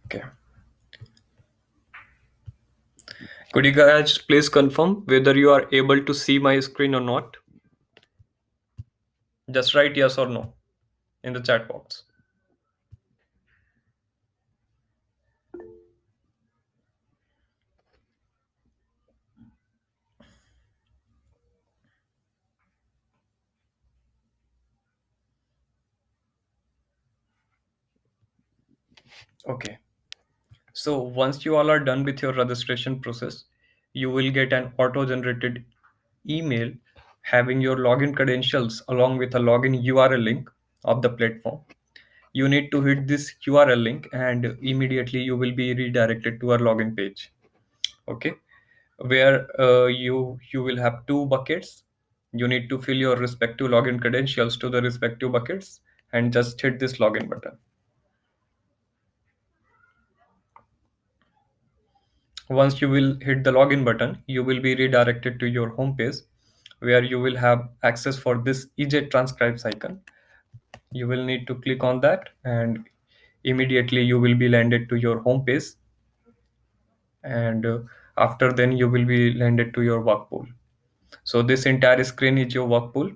Okay. Could you guys please confirm whether you are able to see my screen or not? Just write yes or no in the chat box. Okay. So once you all are done with your registration process, you will get an auto-generated email having your login credentials along with a login URL link of the platform. You need to hit this URL link and immediately you will be redirected to our login page. Okay, where you will have two buckets. You need to fill your respective login credentials to the respective buckets and just hit this login button. Once you will hit the login button, you will be redirected to your home page where you will have access for this EJ transcribes icon. You will need to click on that and immediately you will be landed to your home page, and after then you will be landed to your work pool. So this entire screen is your work pool,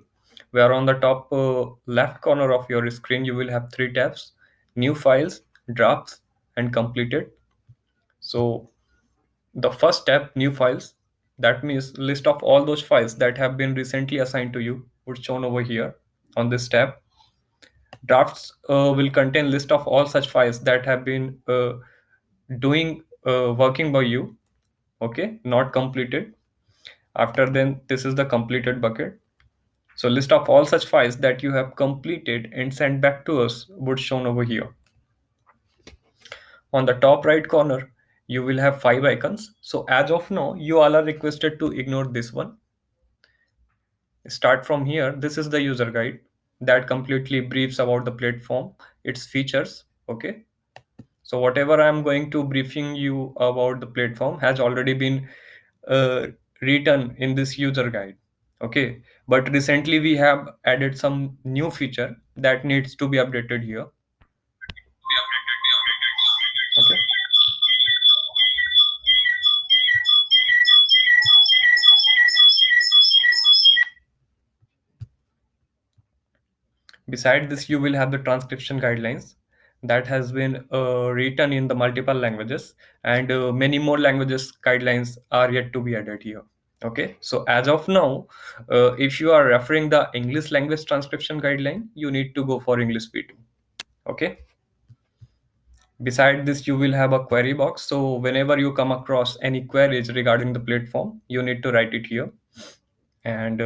where on the top left corner of your screen you will have three tabs: new files, drafts, and completed. So the first tab, new files, that means list of all those files that have been recently assigned to you would shown over here on this tab. Drafts will contain list of all such files that have been doing working by you, okay, not completed. After then, this is the completed bucket. So list of all such files that you have completed and sent back to us would shown over here. On the top right corner, you will have five icons. So as of now, you all are requested to ignore this one. Start from here. This is the user guide that completely briefs about the platform, its features. Okay. So whatever I'm going to briefing you about the platform has already been uh, written in this user guide. Okay. But recently we have added some new feature that needs to be updated here. Okay. Beside this, you will have the transcription guidelines that has been written in the multiple languages, and many more languages guidelines are yet to be added here. Okay, so as of now, if you are referring the English language transcription guideline, you need to go for English P2. Okay. Beside this, you will have a query box. So whenever you come across any queries regarding the platform, you need to write it here. And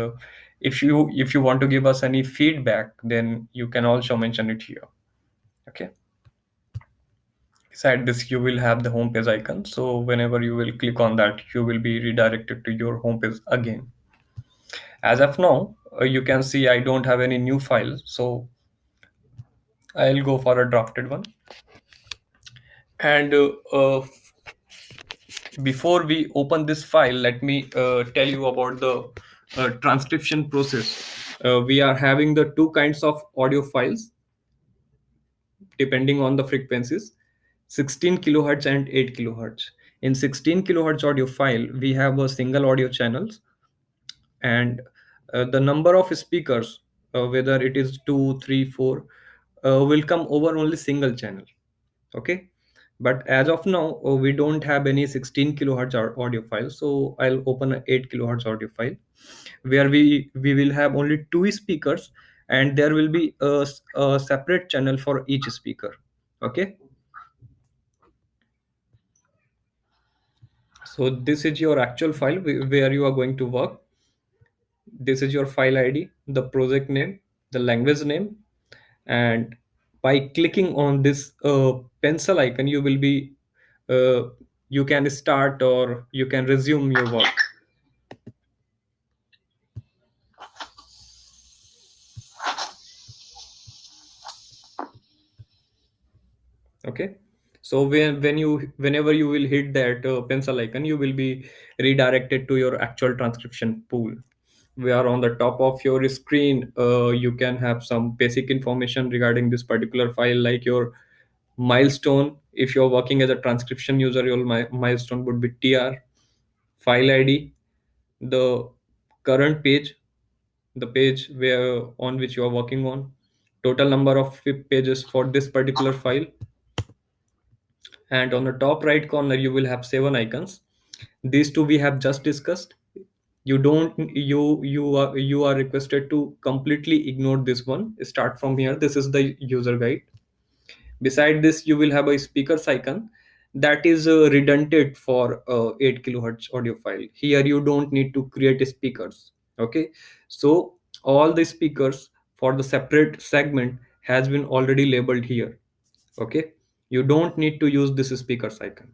if you want to give us any feedback, then you can also mention it here. Okay. Beside this, you will have the homepage icon. So whenever you will click on that, you will be redirected to your homepage again. As of now, you can see I don't have any new files, so I'll go for a drafted one. And before we open this file, let me tell you about the transcription process. We are having the two kinds of audio files depending on the frequencies: 16 kilohertz and 8 kilohertz. In 16 kilohertz audio file, we have a single audio channels, and the number of speakers, whether it is 2, 3, 4, will come over only single channel. Okay. But as of now, we don't have any 16 kilohertz audio file, so I'll open an 8 kilohertz audio file where we will have only two speakers, and there will be a separate channel for each speaker. Okay. So this is your actual file where you are going to work. This is your file ID, the project name, the language name, and by clicking on this pencil icon, you will be uh, you can start or you can resume your work. Okay. So whenever you will hit that pencil icon, you will be redirected to your actual transcription pool, where on the top of your screen you can have some basic information regarding this particular file, like your milestone If you're working as a transcription user, your milestone would be TR, file ID, the current page, the page where on which you are working on, total number of pages for this particular file, and on the top right corner you will have 7 icons. These two we have just discussed. You don't you are requested to completely ignore this one. Start from here. This is the user guide. Beside this you will have a speakers icon that is redundant for 8 kilohertz audio file. Here you don't need to create speakers. Okay, so all the speakers for the separate segment has been already labeled here. Okay, you don't need to use this speakers icon.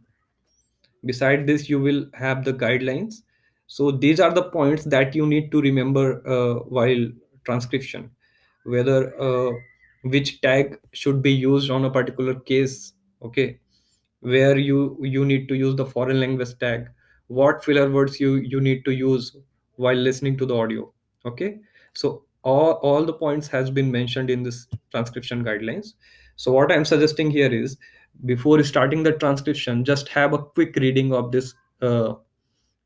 Beside this you will have the guidelines. So these are the points that you need to remember while transcription, whether which tag should be used on a particular case. Okay, where you need to use the foreign language tag, what filler words you need to use while listening to the audio. Okay, so all the points has been mentioned in this transcription guidelines. So what I'm suggesting here is, before starting the transcription, just have a quick reading of this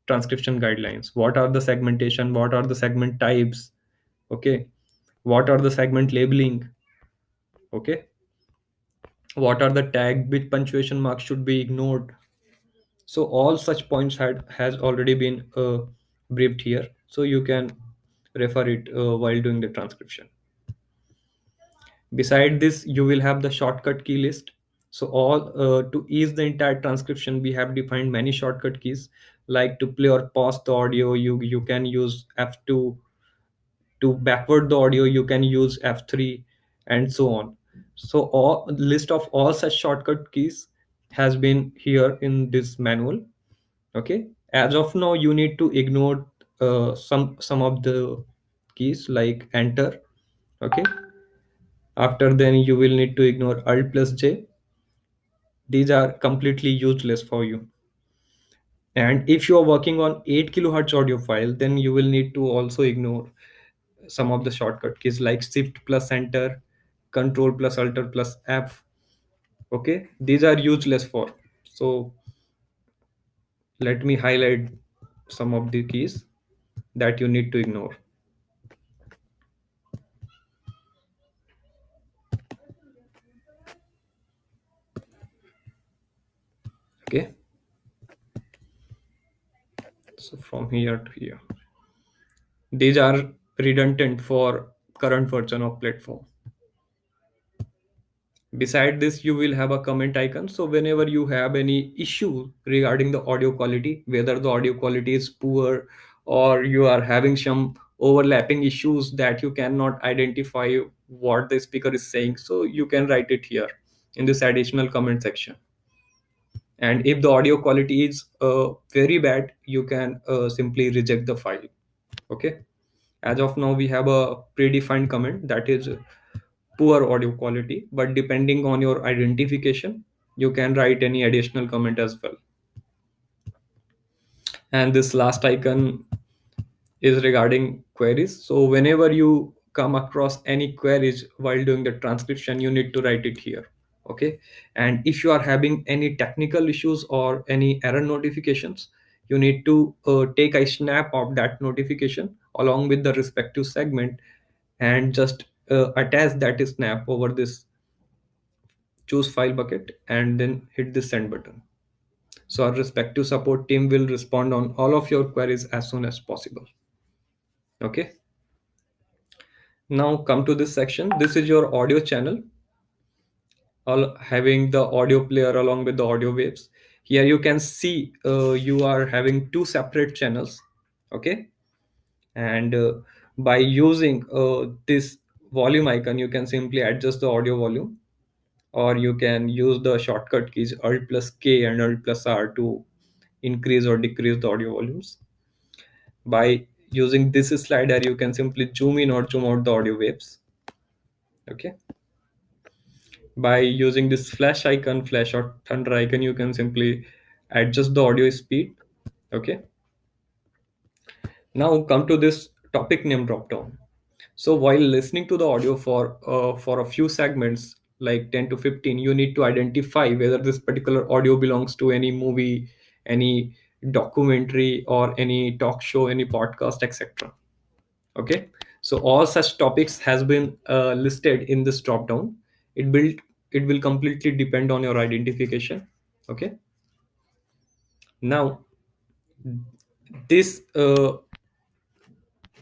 transcription guidelines. What are the segmentation, what are the segment types? Okay, what are the segment labeling? Okay, what are the tag, which punctuation marks should be ignored? So all such points has already been briefed here, so you can refer it while doing the transcription. Beside this you will have the shortcut key list. So all to ease the entire transcription, we have defined many shortcut keys. Like to play or pause the audio, you can use F2. To backward the audio you can use F3, and so on. So all list of all such shortcut keys has been here in this manual. Okay, as of now you need to ignore some of the keys like enter. Okay, after then you will need to ignore alt plus j. These are completely useless for you. And if you are working on 8 kilohertz audio file, then you will need to also ignore some of the shortcut keys like shift plus enter, control plus alter plus f. Okay, these are useless for. So let me highlight some of the keys that you need to ignore. Okay, so from here to here, these are redundant for current version of platform. Beside this you will have a comment icon. So whenever you have any issue regarding the audio quality, whether the audio quality is poor or you are having some overlapping issues that you cannot identify what the speaker is saying, so you can write it here in this additional comment section. And if the audio quality is very bad, you can simply reject the file. Okay, as of now we have a predefined comment that is poor audio quality, but depending on your identification you can write any additional comment as well. And this last icon is regarding queries. So whenever you come across any queries while doing the transcription, you need to write it here. Okay, and if you are having any technical issues or any error notifications, you need to take a snap of that notification along with the respective segment, and just attach that snap over this choose file bucket, and then hit the send button. So our respective support team will respond on all of your queries as soon as possible. Okay, now come to this section. This is your audio channel, all having the audio player along with the audio waves. Here you can see you are having two separate channels. Okay, and by using this volume icon you can simply adjust the audio volume, or you can use the shortcut keys alt plus k and alt plus r to increase or decrease the audio volumes. By using this slider you can simply zoom in or zoom out the audio waves. Okay, by using this flash icon, flash or thunder icon, you can simply adjust the audio speed. Okay, now come to this topic name drop down. So while listening to the audio for a few segments, like 10 to 15, you need to identify whether this particular audio belongs to any movie, any documentary, or any talk show, any podcast, etc. Okay, so all such topics has been listed in this drop down. It will completely depend on your identification. Okay, now this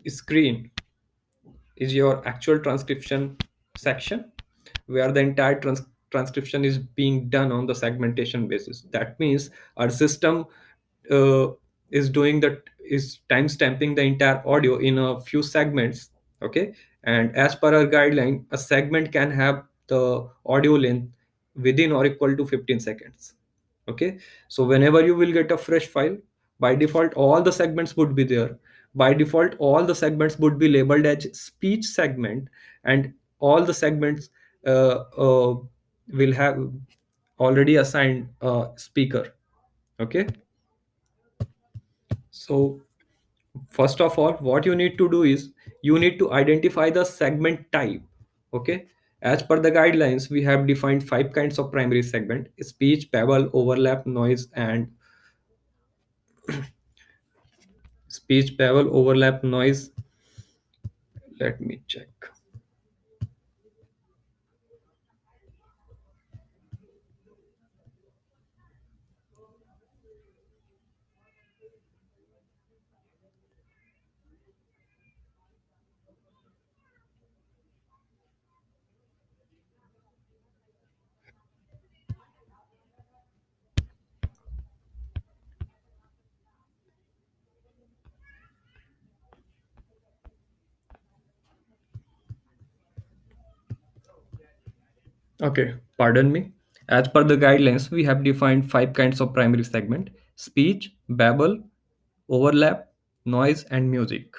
screen is your actual transcription section, where the entire transcription is being done on the segmentation basis. That means our system uh, is doing that, is time stamping the entire audio in a few segments. Okay, and as per our guideline, a segment can have the audio length within or equal to 15 seconds. Okay, so whenever you will get a fresh file, by default all the segments would be there. By default all the segments would be labeled as speech segment, and all the segments will have already assigned a speaker. Okay, so first of all, what you need to do is you need to identify the segment type. Okay, as per the guidelines, we have defined five kinds of primary segment: speech, babble, overlap, noise, and speech, babble, overlap, noise. Let me check. Okay, pardon me. As per the guidelines, we have defined five kinds of primary segment: speech, babble, overlap, noise, and music.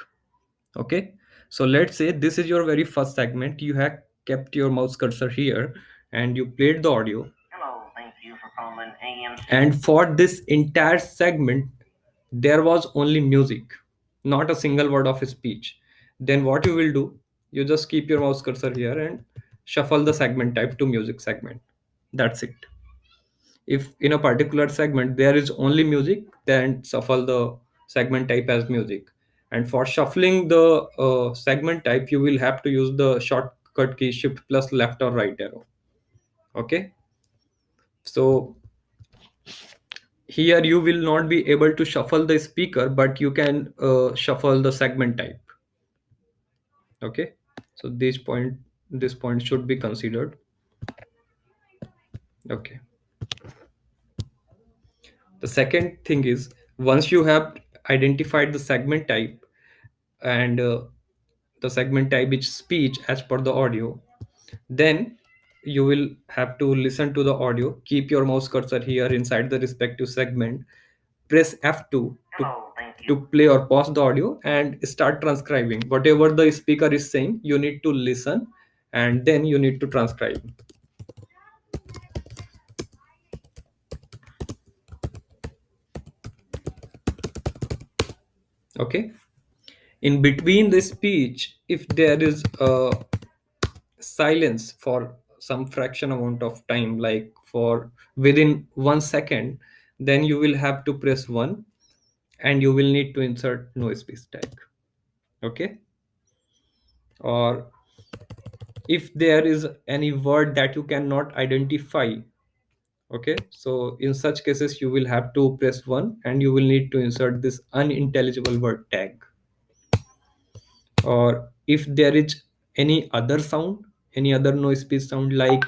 Okay, so let's say this is your very first segment. You have kept your mouse cursor here and you played the audio. Hello, thank you for calling AM. And for this entire segment, there was only music, not a single word of speech. Then what you will do, you just keep your mouse cursor here and shuffle the segment type to music segment. That's it. If in a particular segment there is only music, then shuffle the segment type as music. And for shuffling the segment type, you will have to use the shortcut key shift plus left or right arrow. Okay, so here you will not be able to shuffle the speaker, but you can shuffle the segment type. Okay, so this point should be considered. Okay, the second thing is, once you have identified the segment type and the segment type is speech as per the audio, then you will have to listen to the audio, keep your mouse cursor here inside the respective segment, press F2 to play or pause the audio, and start transcribing whatever the speaker is saying. You need to listen and then you need to transcribe. Okay, in between the speech, if there is a silence for some fraction amount of time, like for within 1 second, then you will have to press 1 and you will need to insert no space tag. Okay, or if there is any word that you cannot identify, okay, so in such cases you will have to press 1 and you will need to insert this unintelligible word tag. Or if there is any other sound, any other noise speech sound like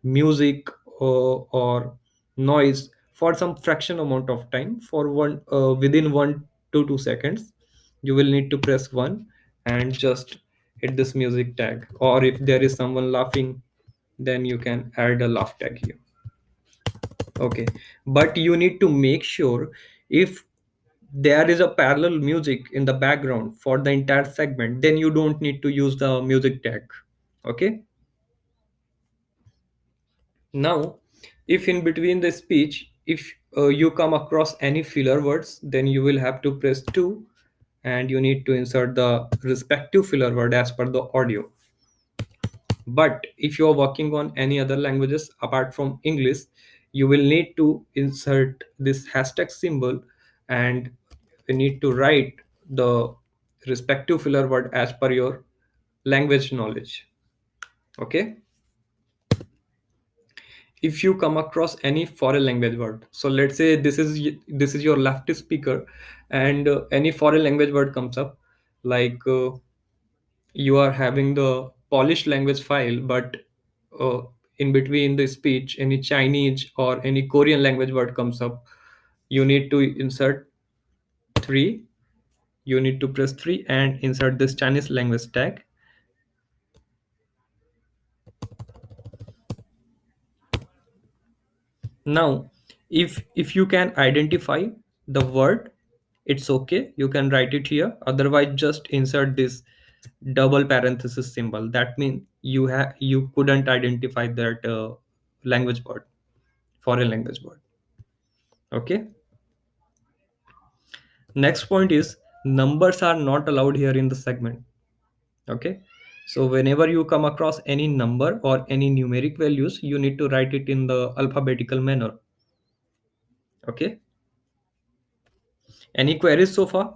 music or noise for some fraction amount of time, for one within 1 to 2 seconds, you will need to press 1 and just hit this music tag. Or if there is someone laughing, then you can add a laugh tag here. Okay, but you need to make sure, if there is a parallel music in the background for the entire segment, then you don't need to use the music tag. Okay, now if in between the speech, if you come across any filler words, then you will have to press 2 and you need to insert the respective filler word as per the audio. But if you are working on any other languages apart from English, you will need to insert this hashtag symbol, and you need to write the respective filler word as per your language knowledge. Okay. If you come across any foreign language word, so let's say this is your left speaker, and any foreign language word comes up, like you are having the Polish language file, but uh, in between the speech any Chinese or any Korean language word comes up, you need to insert 3, you need to press 3 and insert this Chinese language tag. Now, if you can identify the word, it's okay. You can write it here. Otherwise, just insert this double parenthesis symbol. That means you couldn't identify that language word, foreign language word. Okay. Next point is numbers are not allowed here in the segment. Okay. So whenever you come across any number or any numeric values, you need to write it in the alphabetical manner. Okay. Any queries so far?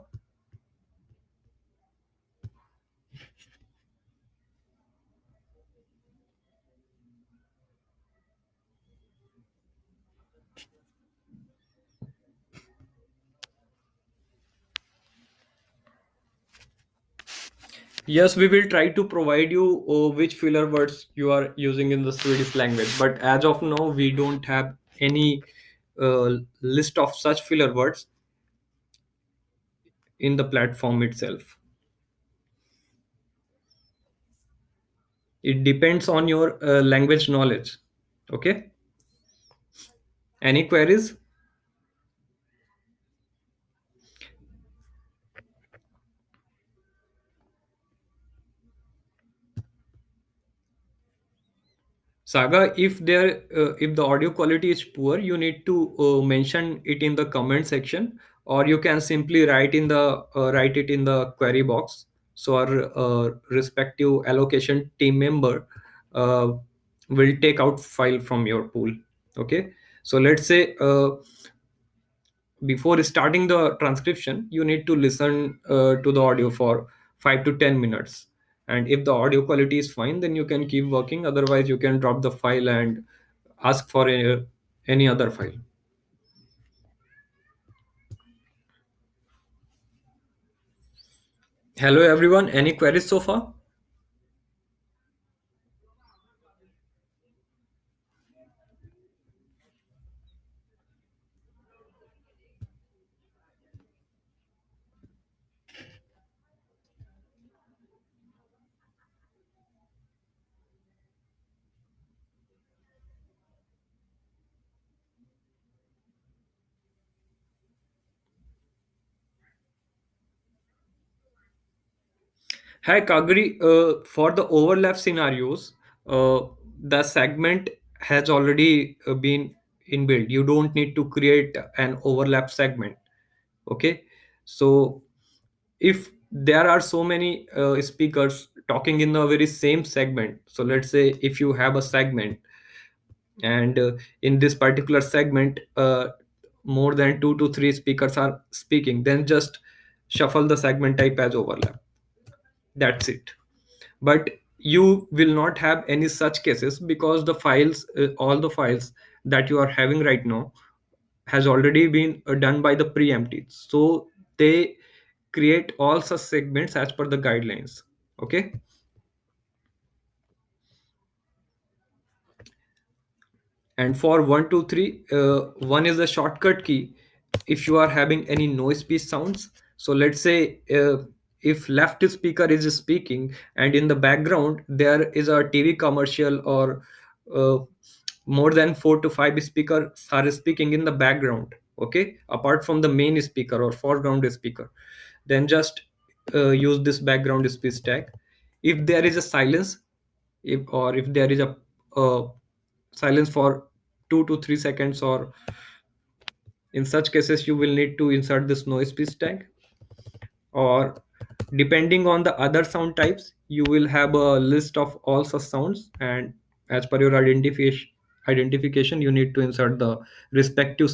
Yes, we will try to provide you which filler words you are using in the Swedish language. But as of now, we don't have any list of such filler words in the platform itself. It depends on your language knowledge. Okay. Any queries? Saga, if the audio quality is poor, you need to mention it in the comment section, or you can simply write it in the query box. So our respective allocation team member uh, will take out file from your pool. Okay. So let's say before starting the transcription, you need to listen to the audio for 5 to 10 minutes, and if the audio quality is fine, then you can keep working. Otherwise, you can drop the file and ask for any other file. Hello everyone, any queries so far? Hi Kagri, for the overlap scenarios, uh, the segment has already been inbuilt. You don't need to create an overlap segment. Okay. So if there are so many speakers talking in the very same segment, so let's say if you have a segment, and in this particular segment more than 2 to 3 speakers are speaking, then just shuffle the segment type as overlap. That's it. But you will not have any such cases, because the files all the files that you are having right now has already been done by the preemptive, so they create all such segments as per the guidelines. Okay. And for 1 2 3, one is a shortcut key if you are having any noise piece sounds. So let's say if left speaker is speaking and in the background there is a TV commercial, or uh, more than 4 to 5 speakers are speaking in the background, okay, apart from the main speaker or foreground speaker, then just use this background speech tag. If there is a silence, if there is a silence for 2 to 3 seconds, or in such cases you will need to insert this noise piece tag. Or Depending on the other sound types, you will have a list of all such sounds, and as per your identification, you need to insert the respective